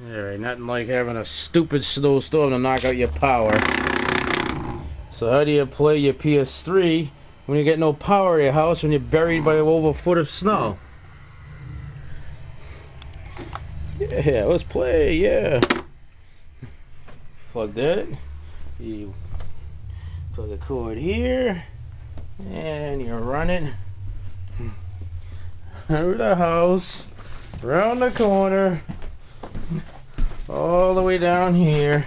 Alright, nothing like having a stupid snowstorm to knock out your power. So how do you play your PS3 when you get no power at your house when you're buried by over a foot of snow? Yeah, let's play, yeah. Plug that. You plug a cord here. And you run it through the house, around the corner, all the way down here,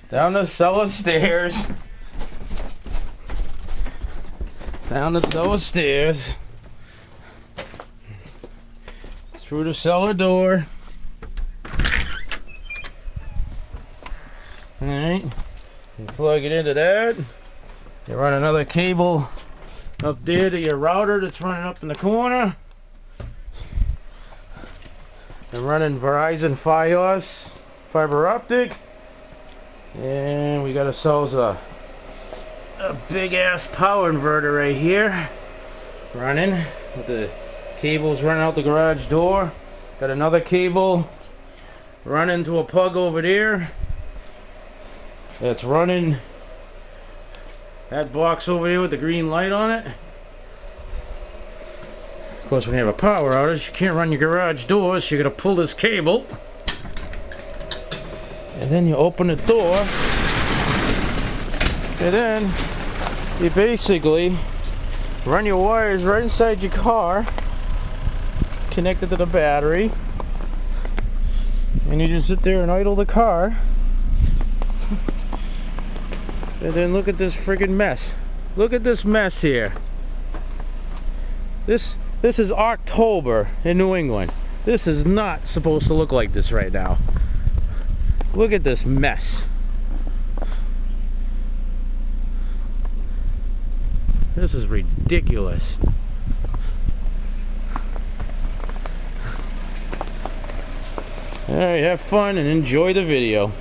down the cellar stairs, through the cellar door. Alright, you plug it into that. You run another cable up there to your router that's running up in the corner. I'm running Verizon Fios fiber optic, and we got ourselves a big ass power inverter right here running with the cables running out the garage door. Got another cable running to a plug over there that's running that box over there with the green light on it. Of course, when you have a power outage, you can't run your garage doors, so you're going to pull this cable. And then you open the door. And then you basically run your wires right inside your car, connected to the battery. And you just sit there and idle the car. And then look at this friggin' mess. Look at this mess here. This is October in New England. This is not supposed to look like this right now. Look at this mess. This is ridiculous. Alright, have fun and enjoy the video.